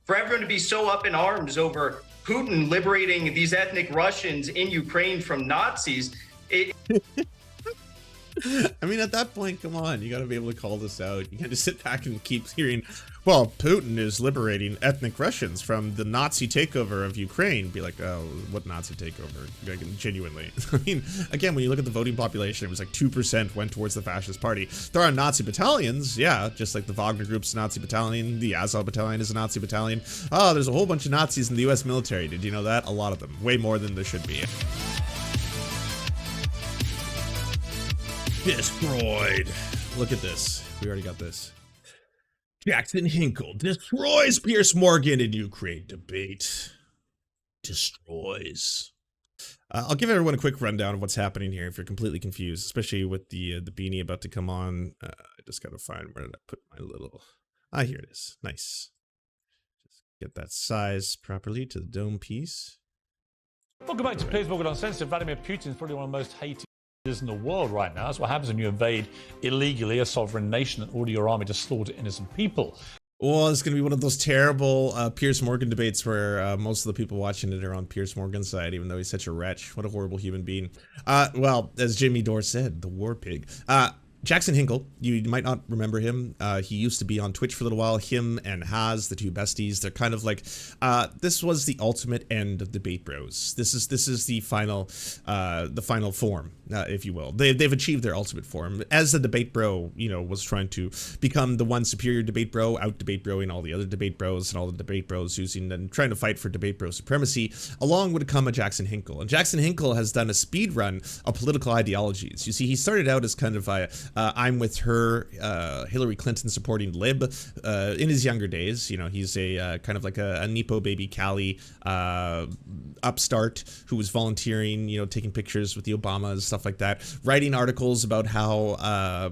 For everyone to be so up in arms over Putin liberating these ethnic Russians in Ukraine from Nazis, I mean, at that point, come on, you got to be able to call this out. You can't just sit back and keep hearing, well, Putin is liberating ethnic Russians from the Nazi takeover of Ukraine. Be like, oh, what Nazi takeover? Like, genuinely. I mean, again, when you look at the voting population, it was like 2% went towards the fascist party. There are Nazi battalions, yeah, just like the Wagner Group's Nazi battalion, the Azov battalion is a Nazi battalion. Oh, there's a whole bunch of Nazis in the US military. Did you know that? A lot of them. Way more than there should be. Destroyed. Look at this. We already got this. Jackson Hinkle destroys Piers Morgan in Ukraine debate. Destroys. I'll give everyone a quick rundown of what's happening here if you're completely confused, especially with the beanie about to come on. I just gotta find, where did I put my little... Ah, here it is. Nice. Just get that size properly to the dome piece. Welcome back to Piers Morgan Uncensored. Vladimir Putin is probably one of the most hated in the world right now. That's what happens when you invade illegally a sovereign nation and order your army to slaughter innocent people. Well, it's going to be one of those terrible Piers Morgan debates where most of the people watching it are on Piers Morgan's side, even though he's such a wretch. What a horrible human being. Well, as Jimmy Dore said, the war pig. Jackson Hinkle, you might not remember him. He used to be on Twitch for a little while. Him and Haz, the two besties, they're kind of like, this was the ultimate end of debate bros. This is the final form, if you will. They've achieved their ultimate form. As the debate bro, you know, was trying to become the one superior debate bro, out debate broing all the other debate bros, and all the debate bros using and trying to fight for debate bro supremacy. Along would come a Jackson Hinkle, and Jackson Hinkle has done a speed run of political ideologies. You see, he started out as kind of a I'm with her, Hillary Clinton supporting lib in his younger days. You know, he's a kind of like a Nepo baby Cali upstart who was volunteering, you know, taking pictures with the Obamas, stuff like that, writing articles about how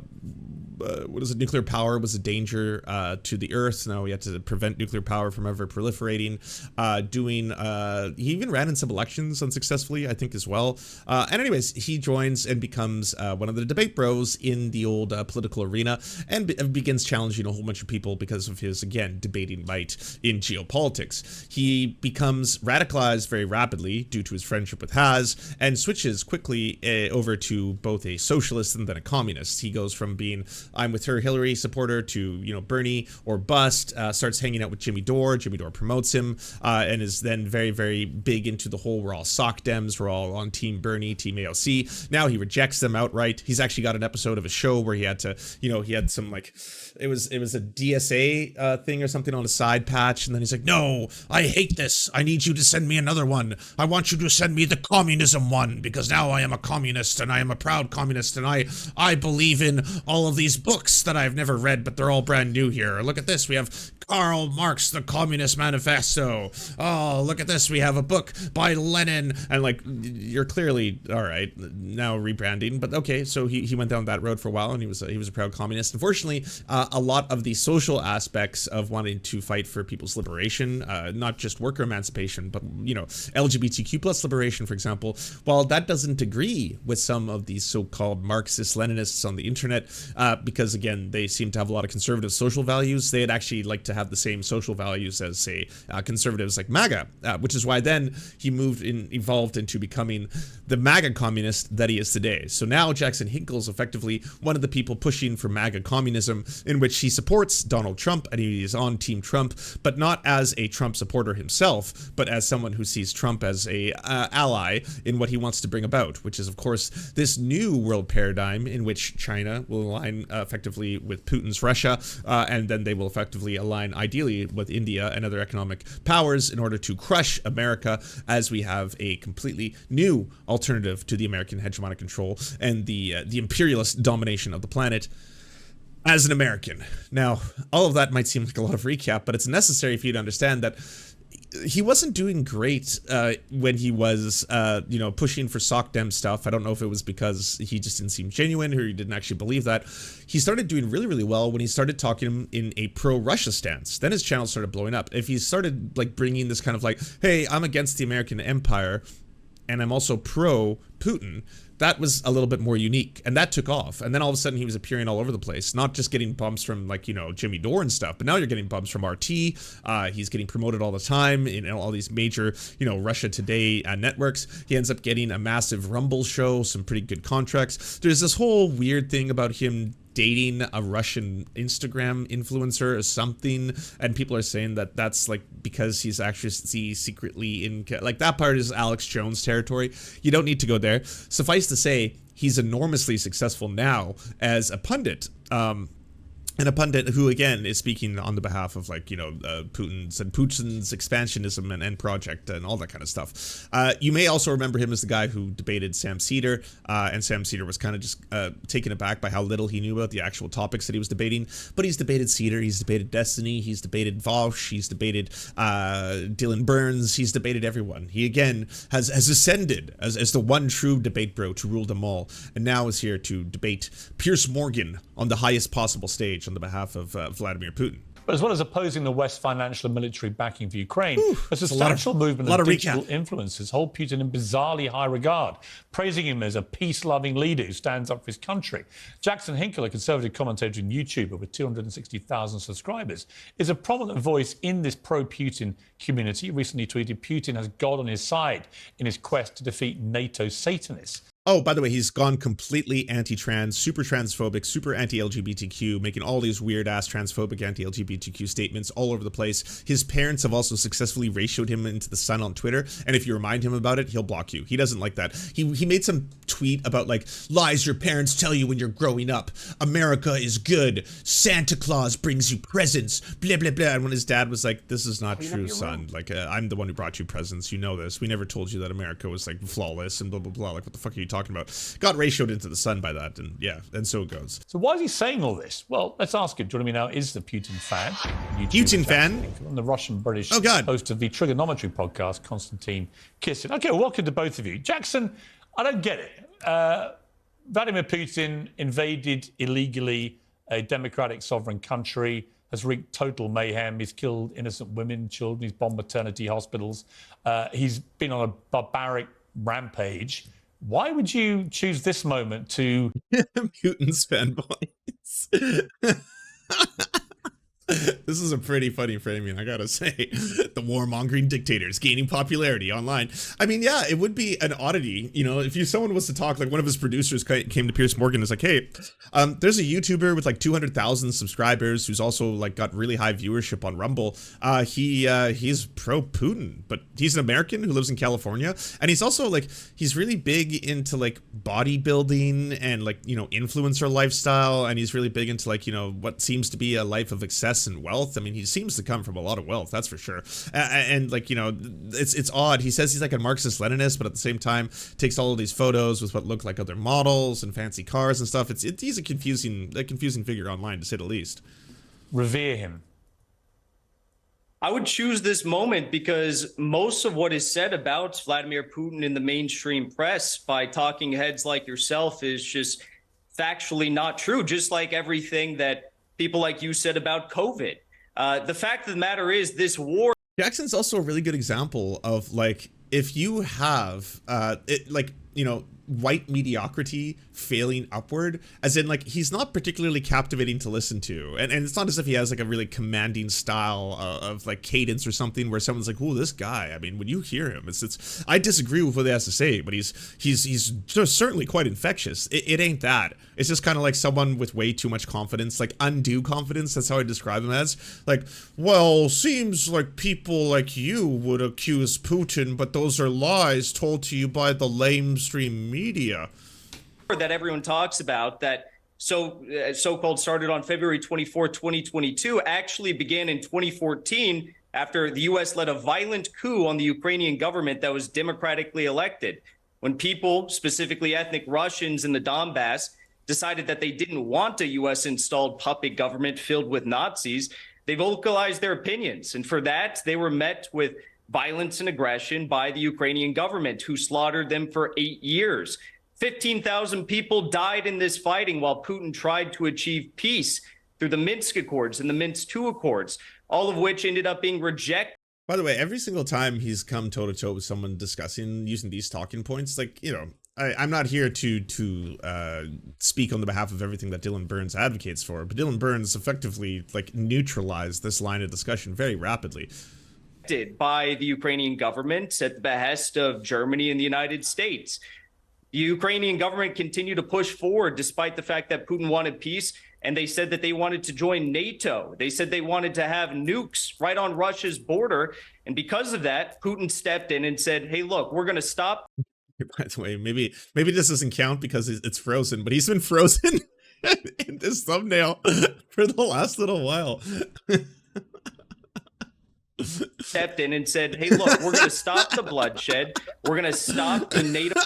what is it? Nuclear power was a danger to the Earth. Now we had to prevent nuclear power from ever proliferating. He even ran in some elections unsuccessfully, I think, as well. And anyways, he joins and becomes one of the debate bros in the old political arena and begins challenging a whole bunch of people because of his, again, debating might in geopolitics. He becomes radicalized very rapidly due to his friendship with Haz and switches quickly over to both a socialist and then a communist. He goes from being I'm with her Hillary supporter to, you know, Bernie or bust, starts hanging out with Jimmy Dore. Jimmy Dore promotes him and is then very, very big into the whole we're all sock Dems, we're all on Team Bernie, Team AOC. Now he rejects them outright. He's actually got an episode of a show where he had to, you know, he had some like, it was a DSA thing or something on a side patch. And then he's like, no, I hate this. I need you to send me another one. I want you to send me the communism one because now I am a communist and I am a proud communist and I believe in all of these books that I've never read, but they're all brand new here. Look at this. We have Karl Marx, the Communist Manifesto. Oh, look at this. We have a book by Lenin. And like, you're clearly, all right, now rebranding, but okay. So he went down that road for a while and he was a proud communist. Unfortunately, a lot of the social aspects of wanting to fight for people's liberation, not just worker emancipation, but, you know, LGBTQ plus liberation, for example, while that doesn't agree with some of these so-called Marxist Leninists on the internet, because again, they seem to have a lot of conservative social values. They'd actually like to have the same social values as, say, conservatives like MAGA, which is why then he evolved into becoming the MAGA communist that he is today. So now Jackson Hinkle is effectively one of the people pushing for MAGA communism, in which he supports Donald Trump and he is on Team Trump, but not as a Trump supporter himself, but as someone who sees Trump as a ally in what he wants to bring about, which is, of course, this new world paradigm in which China will align effectively with Putin's Russia, and then they will effectively align ideally with India and other economic powers in order to crush America, as we have a completely new alternative to the American hegemonic control and the imperialist domination of the planet as an American. Now, all of that might seem like a lot of recap, but it's necessary for you to understand that he wasn't doing great when he was, you know, pushing for sock dem stuff. I don't know if it was because he just didn't seem genuine or he didn't actually believe that. He started doing really, really well when he started talking in a pro-Russia stance. Then his channel started blowing up. If he started like bringing this kind of like, hey, I'm against the American empire, and I'm also pro Putin, that was a little bit more unique, and that took off. And then all of a sudden he was appearing all over the place, not just getting bumps from like, you know, Jimmy Dore and stuff, but now you're getting bumps from RT. He's getting promoted all the time in all these major, you know, Russia Today networks. He ends up getting a massive Rumble show, some pretty good contracts. There's this whole weird thing about him dating a Russian Instagram influencer or something, and people are saying that that's like because he's actually secretly in, like, that part is Alex Jones territory. You don't need to go there. Suffice to say, he's enormously successful now as a pundit. And a pundit who, again, is speaking on the behalf of, like, you know, Putin's expansionism and project and all that kind of stuff. You may also remember him as the guy who debated Sam Cedar, and Sam Cedar was kind of just taken aback by how little he knew about the actual topics that he was debating. But he's debated Cedar, he's debated Destiny, he's debated Vosh, he's debated Dylan Burns, he's debated everyone. He, again, has ascended as the one true debate bro to rule them all, and now is here to debate Piers Morgan on the highest possible stage on the behalf of Vladimir Putin. But as well as opposing the West's financial and military backing for Ukraine, a substantial movement of digital influencers hold Putin in bizarrely high regard, praising him as a peace-loving leader who stands up for his country. Jackson Hinkle, a conservative commentator and YouTuber with 260,000 subscribers, is a prominent voice in this pro-Putin community. He recently tweeted, "Putin has God on his side in his quest to defeat NATO Satanists." Oh, by the way, he's gone completely anti-trans, super transphobic, super anti-LGBTQ, making all these weird-ass transphobic anti-LGBTQ statements all over the place. His parents have also successfully ratioed him into the sun on Twitter, and if you remind him about it, he'll block you. He doesn't like that. He made some tweet about, like, lies your parents tell you when you're growing up. America is good. Santa Claus brings you presents. Blah, blah, blah. And when his dad was like, this is not true, son. Like, I'm the one who brought you presents. You know this. We never told you that America was, like, flawless and blah, blah, blah. Like, what the fuck are you talking about? Got ratioed into the sun by that, and yeah, and so it goes. So why is he saying all this? Well, let's ask him. Joining me now is the Putin fan. Putin fan? And the Russian-British God. host of the Trigonometry podcast, Konstantin Kisin. Okay, well, welcome to both of you. Jackson, I don't get it. Vladimir Putin invaded illegally a democratic sovereign country, has wreaked total mayhem. He's killed innocent women, children. He's bombed maternity hospitals. He's been on a barbaric rampage. Why would you choose this moment to... Putin's fanboys. This is a pretty funny framing, I gotta say. The warmongering dictators gaining popularity online. I mean, yeah, it would be an oddity, you know, if someone was to talk, like one of his producers came to Piers Morgan and was like, hey, there's a YouTuber with like 200,000 subscribers who's also like got really high viewership on Rumble. He's pro-Putin, but he's an American who lives in California, and he's also like, he's really big into like bodybuilding and like, you know, influencer lifestyle, and he's really big into like, you know, what seems to be a life of excess and wealth. I mean, he seems to come from a lot of wealth, that's for sure. And like, you know, it's odd. He says he's like a Marxist-Leninist, but at the same time takes all of these photos with what look like other models and fancy cars and stuff. He's a confusing figure online, to say the least. Revere him. I would choose this moment because most of what is said about Vladimir Putin in the mainstream press by talking heads like yourself is just factually not true, just like everything that people like you said about COVID. The fact of the matter is this war... Jackson's also a really good example of like, if you have like, you know, white mediocrity failing upward, as in like, he's not particularly captivating to listen to, and it's not as if he has like a really commanding style of like cadence or something where someone's like, oh, this guy, I mean, when you hear him, it's I disagree with what he has to say, but he's just certainly quite infectious. It ain't that. It's just kind of like someone with way too much confidence, like undue confidence. That's how I describe him as. Like, well, seems like people like you would accuse Putin, but those are lies told to you by the lamestream media that everyone talks about, that so-called started on February 24, 2022, actually began in 2014 after the U.S. led a violent coup on the Ukrainian government that was democratically elected. When people, specifically ethnic Russians in the Donbass, decided that they didn't want a U.S.-installed puppet government filled with Nazis, they vocalized their opinions. And for that, they were met with violence and aggression by the Ukrainian government, who slaughtered them for 8 years. 15,000 people died in this fighting while Putin tried to achieve peace through the Minsk Accords and the Minsk II Accords, all of which ended up being rejected. By the way, every single time he's come toe-to-toe with someone discussing using these talking points, like, you know, I'm not here to speak on the behalf of everything that Dylan Burns advocates for, but Dylan Burns effectively like neutralized this line of discussion very rapidly. By the Ukrainian government at the behest of Germany and the United States. The Ukrainian government continued to push forward despite the fact that Putin wanted peace, and they said that they wanted to join NATO. They said they wanted to have nukes right on Russia's border, and because of that, Putin stepped in and said, hey, look, we're going to stop. By the way, maybe this doesn't count because it's frozen, but he's been frozen in this thumbnail for the last little while. Stepped in and said, hey, look, we're going to stop the bloodshed. We're going to stop the NATO.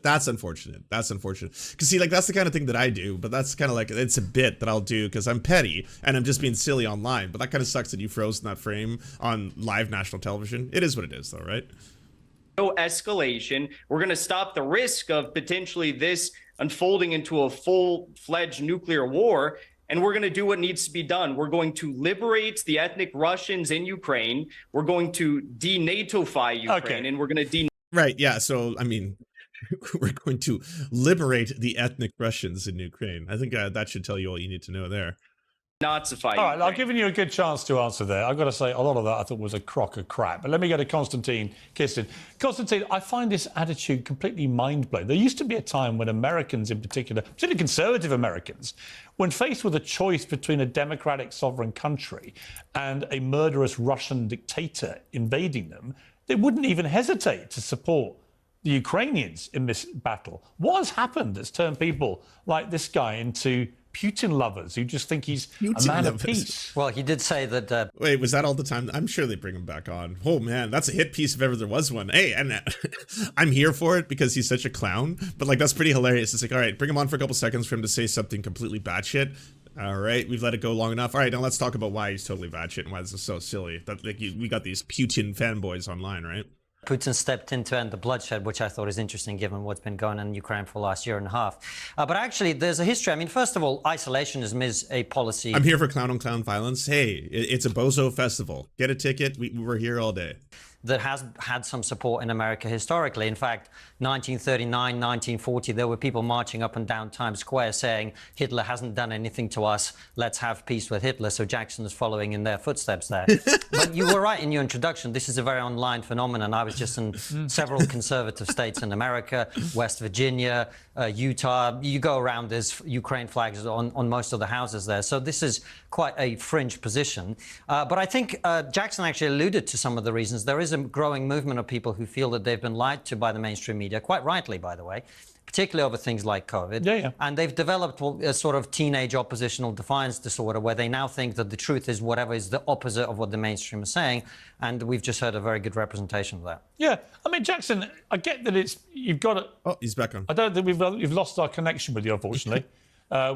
That's unfortunate. That's unfortunate. Because see, like, that's the kind of thing that I do, but that's kind of like, it's a bit that I'll do because I'm petty and I'm just being silly online. But that kind of sucks that you froze in that frame on live national television. It is what it is, though, right? No escalation. We're going to stop the risk of potentially this unfolding into a full-fledged nuclear war. And we're going to do what needs to be done. We're going to liberate the ethnic Russians in Ukraine. We're going to denatofy Ukraine, and we're going to Right, yeah. So, I mean, we're going to liberate the ethnic Russians in Ukraine. I think that should tell you all you need to know there. Nazify. All right, I've given you a good chance to answer there. I've got to say, a lot of that I thought was a crock of crap. But let me go to Konstantin Kistin. Konstantin, I find this attitude completely mind-blowing. There used to be a time when Americans in particular, particularly conservative Americans, when faced with a choice between a democratic sovereign country and a murderous Russian dictator invading them, they wouldn't even hesitate to support the Ukrainians in this battle. What has happened that's turned people like this guy into Putin lovers who just think he's a man of peace? Well, he did say that... Wait, was that all the time? I'm sure they bring him back on. Oh, man, that's a hit piece if ever there was one. Hey, and I'm here for it because he's such a clown. But, like, that's pretty hilarious. It's like, all right, bring him on for a couple seconds for him to say something completely batshit. All right, we've let it go long enough. All right, now let's talk about why he's totally batshit and why this is so silly. That, like, we got these Putin fanboys online, right? Putin stepped in to end the bloodshed, which I thought is interesting given what's been going on in Ukraine for the last year and a half. But actually, there's a history. I mean, first of all, isolationism is a policy. I'm here for clown-on-clown violence. Hey, it's a bozo festival. Get a ticket. We're here all day. That has had some support in America historically. In fact, 1939, 1940, there were people marching up and down Times Square saying, Hitler hasn't done anything to us, let's have peace with Hitler. So Jackson is following in their footsteps there. But you were right in your introduction. This is a very online phenomenon. I was just in several conservative states in America, West Virginia, Utah. You go around, there's Ukraine flags on most of the houses there. So this is quite a fringe position. But I think Jackson actually alluded to some of the reasons. There is a growing movement of people who feel that they've been lied to by the mainstream media, quite rightly, by the way, particularly over things like COVID. Yeah. And they've developed a sort of teenage oppositional defiance disorder where they now think that the truth is whatever is the opposite of what the mainstream is saying. And we've just heard a very good representation of that. Yeah. I mean, Jackson, I get that you've got to... Oh, he's back on. I don't think we've lost our connection with you, unfortunately.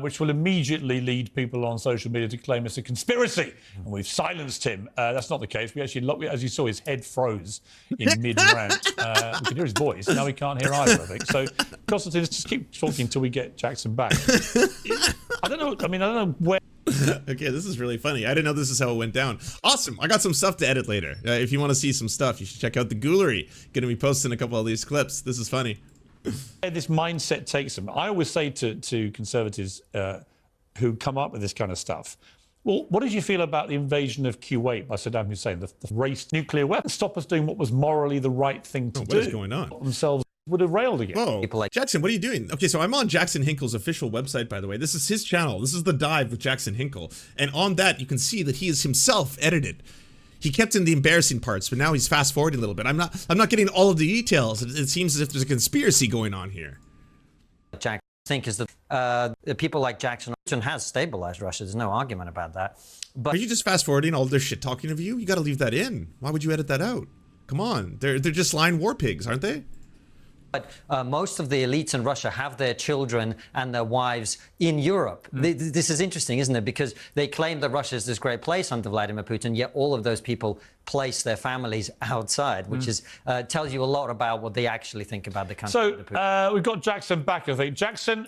Which will immediately lead people on social media to claim it's a conspiracy. And we've silenced him. That's not the case. We actually, as you saw, his head froze in mid-rant. We could hear his voice. Now we can't hear either, I think. So, Constantine, let's just keep talking until we get Jackson back. I don't know. I mean, I don't know where... Okay, this is really funny. I didn't know this is how it went down. Awesome. I got some stuff to edit later. If you want to see some stuff, you should check out the Ghoulery. Going to be posting a couple of these clips. This is funny. This mindset takes them. I always say to conservatives who come up with this kind of stuff, well, what did you feel about the invasion of Kuwait by Saddam Hussein, the race nuclear weapons, stop us doing what was morally the right thing to do? What is going on? Themselves would have railed again. Whoa, Jackson, what are you doing? Okay, so I'm on Jackson Hinkle's official website, by the way. This is his channel. This is The Dive with Jackson Hinkle. And on that, you can see that he is himself edited. He kept in the embarrassing parts, but now he's fast forwarding a little bit. I'm not getting all of the details. It seems as if there's a conspiracy going on here. Jackson, I think is that people like Jackson has stabilized Russia. There's no argument about that. But are you just fast forwarding all this shit talking of you? You got to leave that in. Why would you edit that out? Come on, they're just lying war pigs, aren't they? But most of the elites in Russia have their children and their wives in Europe. This is interesting, isn't it? Because they claim that Russia is this great place under Vladimir Putin, yet all of those people place their families outside, which is tells you a lot about what they actually think about the country. So we've got Jackson back, I think. Jackson,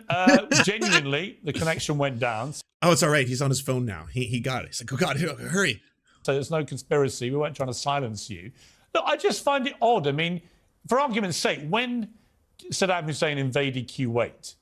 genuinely, the connection went down. Oh, it's all right. He's on his phone now. He got it. He's like, oh, God, hurry. So there's no conspiracy. We weren't trying to silence you. Look, I just find it odd. I mean, for argument's sake, when Saddam Hussein invaded Kuwait,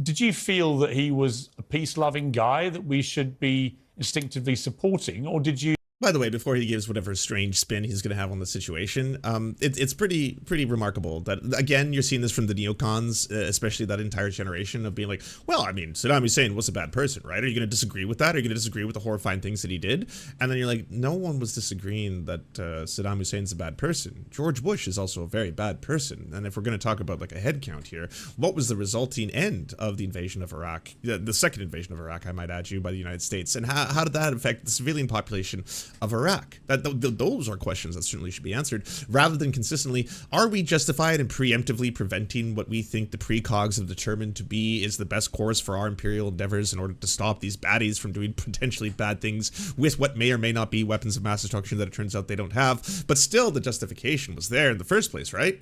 did you feel that he was a peace-loving guy that we should be instinctively supporting, or did you? By the way, before he gives whatever strange spin he's going to have on the situation, it's pretty remarkable that, again, you're seeing this from the neocons, especially that entire generation of being like, well, I mean, Saddam Hussein was a bad person, right? Are you going to disagree with that? Are you going to disagree with the horrifying things that he did? And then you're like, no one was disagreeing that Saddam Hussein's a bad person. George Bush is also a very bad person. And if we're going to talk about like a head count here, what was the resulting end of the invasion of Iraq, the second invasion of Iraq, I might add you, by the United States? And how did that affect the civilian population of Iraq? Those are questions that certainly should be answered, rather than consistently, are we justified in preemptively preventing what we think the precogs have determined to be is the best course for our imperial endeavors in order to stop these baddies from doing potentially bad things with what may or may not be weapons of mass destruction that it turns out they don't have, but still the justification was there in the first place, right?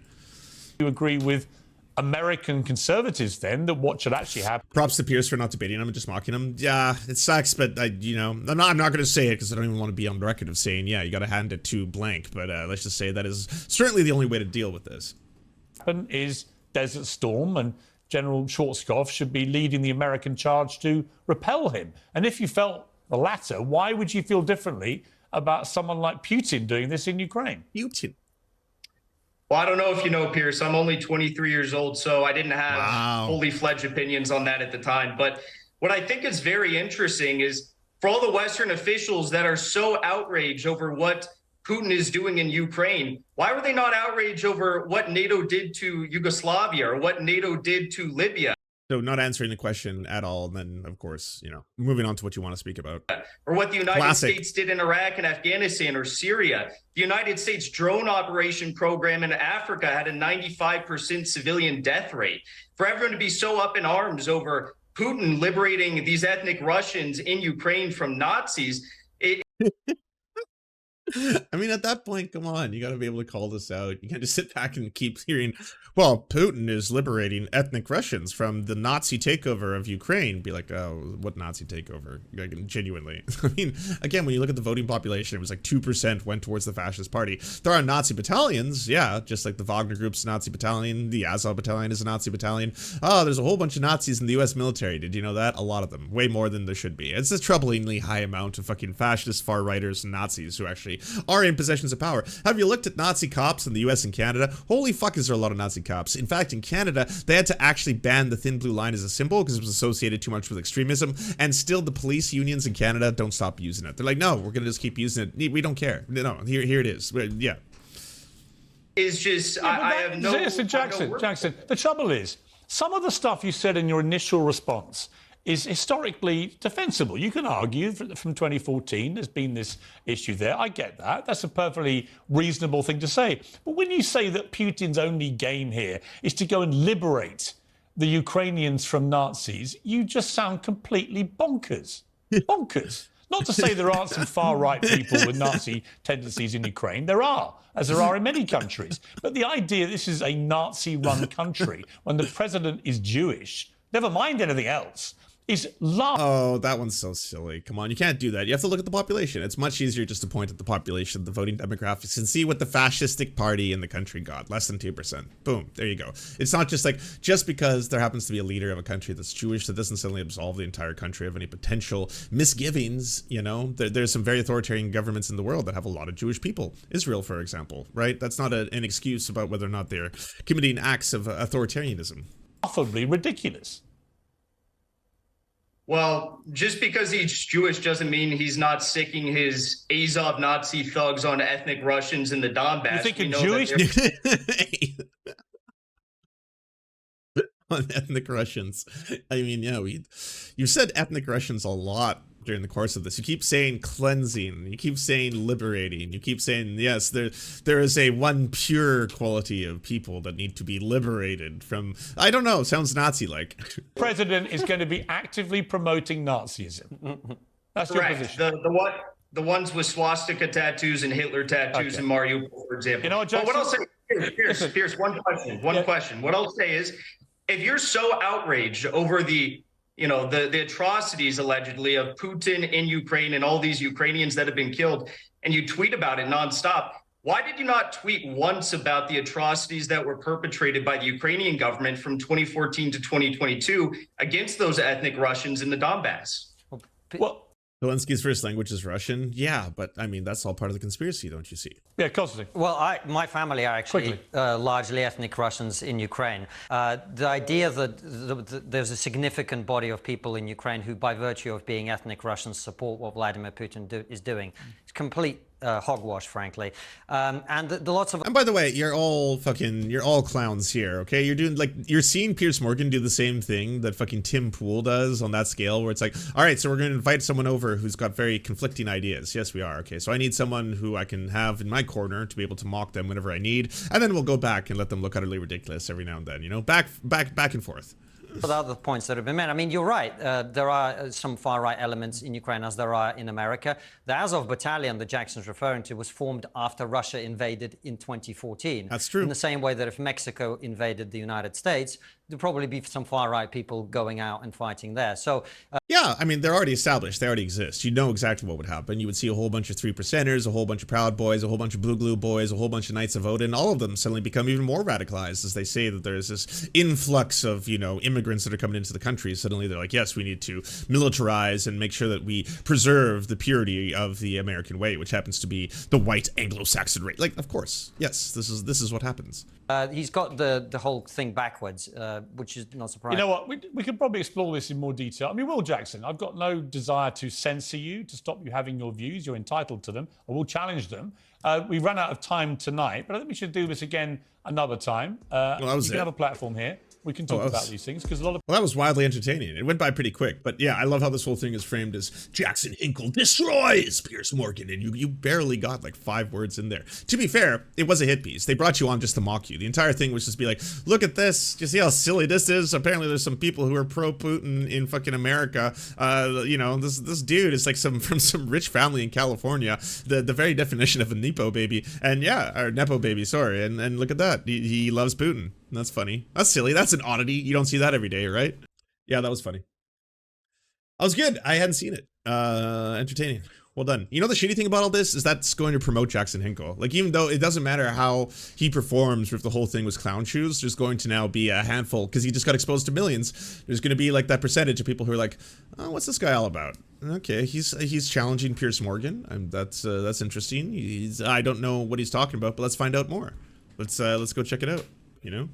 You agree with American conservatives then that what should actually happen? Props to Piers for not debating him and just mocking him. Yeah, it sucks, but I'm not going to say it because I don't even want to be on the record of saying, yeah, you got to hand it to blank. But let's just say that is certainly the only way to deal with this. Is Desert Storm and General Schwarzkopf should be leading the American charge to repel him. And if you felt the latter, why would you feel differently about someone like Putin doing this in Ukraine? Putin. Well, I don't know if you know, Pierce, I'm only 23 years old, so I didn't have fully fledged opinions on that at the time. But what I think is very interesting is for all the Western officials that are so outraged over what Putin is doing in Ukraine, why were they not outraged over what NATO did to Yugoslavia or what NATO did to Libya? So not answering the question at all, and then, of course, moving on to what you want to speak about. Or what the United States did in Iraq and Afghanistan or Syria. The United States drone operation program in Africa had a 95% civilian death rate. For everyone to be so up in arms over Putin liberating these ethnic Russians in Ukraine from Nazis, I mean, at that point, come on, you got to be able to call this out. You can't just sit back and keep hearing, well, Putin is liberating ethnic Russians from the Nazi takeover of Ukraine. Be like, oh, what Nazi takeover? Like, genuinely. I mean, again, when you look at the voting population, it was like 2% went towards the fascist party. There are Nazi battalions, yeah, just like the Wagner Group's Nazi battalion, the Azov battalion is a Nazi battalion. Oh, there's a whole bunch of Nazis in the US military. Did you know that? A lot of them. Way more than there should be. It's a troublingly high amount of fucking fascist far-righters and Nazis who actually are in possessions of power. Have you looked at Nazi cops in the US and Canada? Holy fuck, is there a lot of Nazi cops. In fact, in Canada, they had to actually ban the thin blue line as a symbol because it was associated too much with extremism, and still the police unions in Canada don't stop using it. They're like, no, we're going to just keep using it. We don't care. No, here it is. Yeah. Is just, I have no... Listen, Jackson, the trouble is, some of the stuff you said in your initial response is historically defensible. You can argue from 2014 there's been this issue there. I get that. That's a perfectly reasonable thing to say. But when you say that Putin's only game here is to go and liberate the Ukrainians from Nazis, you just sound completely bonkers. Bonkers. Not to say there aren't some far-right people with Nazi tendencies in Ukraine. There are, as there are in many countries. But the idea this is a Nazi-run country when the president is Jewish, never mind anything else, is oh, that one's so silly. Come on, you can't do that. You have to look at the population. It's much easier just to point at the population, the voting demographics, and see what the fascistic party in the country got. Less than 2%. Boom, there you go. It's not just like, just because there happens to be a leader of a country that's Jewish, that doesn't suddenly absolve the entire country of any potential misgivings, There's some very authoritarian governments in the world that have a lot of Jewish people. Israel, for example, right? That's not an excuse about whether or not they're committing acts of authoritarianism. Laughably ridiculous. Well, just because he's Jewish doesn't mean he's not sicking his Azov Nazi thugs on ethnic Russians in the Donbass. You think a Jewish... on ethnic Russians. I mean, yeah, you said ethnic Russians a lot during the course of this. You keep saying cleansing, you keep saying liberating, you keep saying, yes, there is a one pure quality of people that need to be liberated from, I don't know, sounds Nazi-like. The president is going to be actively promoting Nazism. That's your position. The ones with swastika tattoos and Hitler tattoos in Mariupol, for example. You know what, Jackson? But what I'll say, Pierce, one question. What I'll say is, if you're so outraged over the atrocities allegedly of Putin in Ukraine and all these Ukrainians that have been killed, and you tweet about it nonstop, Why did you not tweet once about the atrocities that were perpetrated by the Ukrainian government from 2014 to 2022 against those ethnic Russians in the Donbass? Well, Zelensky's first language is Russian. Yeah, but I mean, that's all part of the conspiracy, don't you see? yeah, Constantine. Well, my family are actually largely ethnic Russians in Ukraine. The idea that there's a significant body of people in Ukraine who, by virtue of being ethnic Russians, support what Vladimir Putin is doing is complete hogwash, frankly. And the lots of... And by the way, you're all clowns here, okay? You're seeing Piers Morgan do the same thing that fucking Tim Pool does on that scale, where it's like, all right, so we're going to invite someone over who's got very conflicting ideas. Yes, we are. Okay, so I need someone who I can have in my corner to be able to mock them whenever I need, and then we'll go back and let them look utterly ridiculous every now and then, you know? Back and forth. For the other points that have been made, I mean, you're right. There are some far-right elements in Ukraine, as there are in America. The Azov battalion that Jackson's referring to was formed after Russia invaded in 2014. That's true. In the same way that if Mexico invaded the United States, there'd probably be some far-right people going out and fighting there. So, yeah, I mean, they're already established. They already exist. You know exactly what would happen. You would see a whole bunch of 3%ers, a whole bunch of Proud Boys, a whole bunch of Blue Glue Boys, a whole bunch of Knights of Odin. All of them suddenly become even more radicalized as they say that there's this influx of, you know, immigrants that are coming into the country. Suddenly they're like, yes, we need to militarize and make sure that we preserve the purity of the American way, which happens to be the white Anglo-Saxon race. Like, of course, yes, this is what happens. He's got the whole thing backwards, which is not surprising. You know what? We could probably explore this in more detail. I mean, Will Jackson, I've got no desire to censor you, to stop you having your views. You're entitled to them. I will challenge them. We ran out of time tonight, but I think we should do this again another time. Well, that was you can have a platform here. We can talk about these things because a lot of... Well, that was wildly entertaining. It went by pretty quick, but yeah, I love how this whole thing is framed as Jackson Hinkle destroys Piers Morgan, and you barely got like 5 words in there. To be fair, it was a hit piece. They brought you on just to mock you. The entire thing was just be like, look at this. Do you see how silly this is? Apparently there's some people who are pro-Putin in fucking America. You know, this dude is like from some rich family in California, the very definition of a Nepo baby. And yeah, or Nepo baby, sorry. And look at that. He loves Putin. That's funny. That's silly. That's an oddity. You don't see that every day, right? Yeah, that was funny. That was good. I hadn't seen it. Entertaining. Well done. You know the shitty thing about all this is that's going to promote Jackson Hinkle. Like, even though it doesn't matter how he performs or if the whole thing was clown shoes, there's going to now be a handful, because he just got exposed to millions. There's going to be like that percentage of people who are like, oh, what's this guy all about? Okay, he's challenging Piers Morgan. That's interesting. I don't know what he's talking about, but let's find out more. Let's go check it out, you know?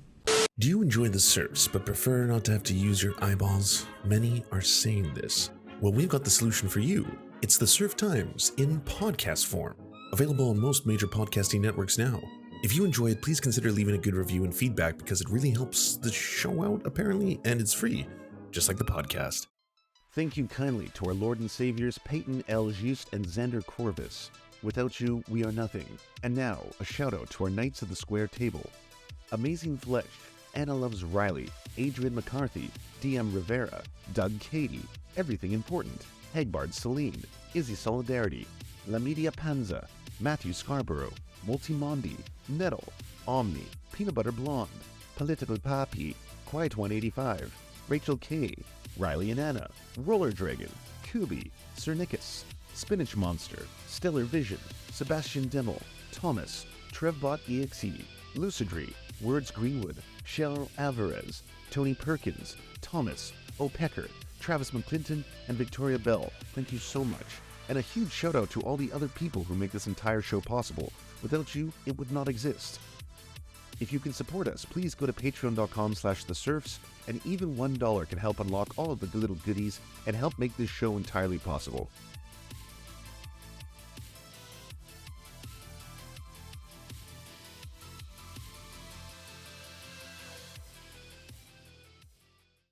Do you enjoy the Serfs but prefer not to have to use your eyeballs? Many are saying this. Well, we've got the solution for you. It's the Serf Times in podcast form. Available on most major podcasting networks now. If you enjoy it, please consider leaving a good review and feedback because it really helps the show out, apparently, and it's free, just like the podcast. Thank you kindly to our Lord and Saviors Peyton L. Just and Xander Corvus. Without you, we are nothing. And now, a shout out to our Knights of the Square Table. Amazing Flesh, Anna Loves Riley, Adrian McCarthy, DM Rivera, Doug Cady, Everything Important, Hegbard Celine, Izzy Solidarity, La Media Panza, Matthew Scarborough, Multimondi, Nettle, Omni, Peanut Butter Blonde, Political Papi, Quiet 185, Rachel K, Riley and Anna, Roller Dragon, Kubi, Cernicus, Spinach Monster, Stellar Vision, Sebastian Dimmel, Thomas, Trevbot EXE, Lucidry, Words Greenwood, Cheryl Alvarez, Tony Perkins, Thomas, O'Pecker, Travis McClinton, and Victoria Bell. Thank you so much. And a huge shout out to all the other people who make this entire show possible. Without you, it would not exist. If you can support us, please go to patreon.com/theserfs, and even $1 can help unlock all of the little goodies and help make this show entirely possible.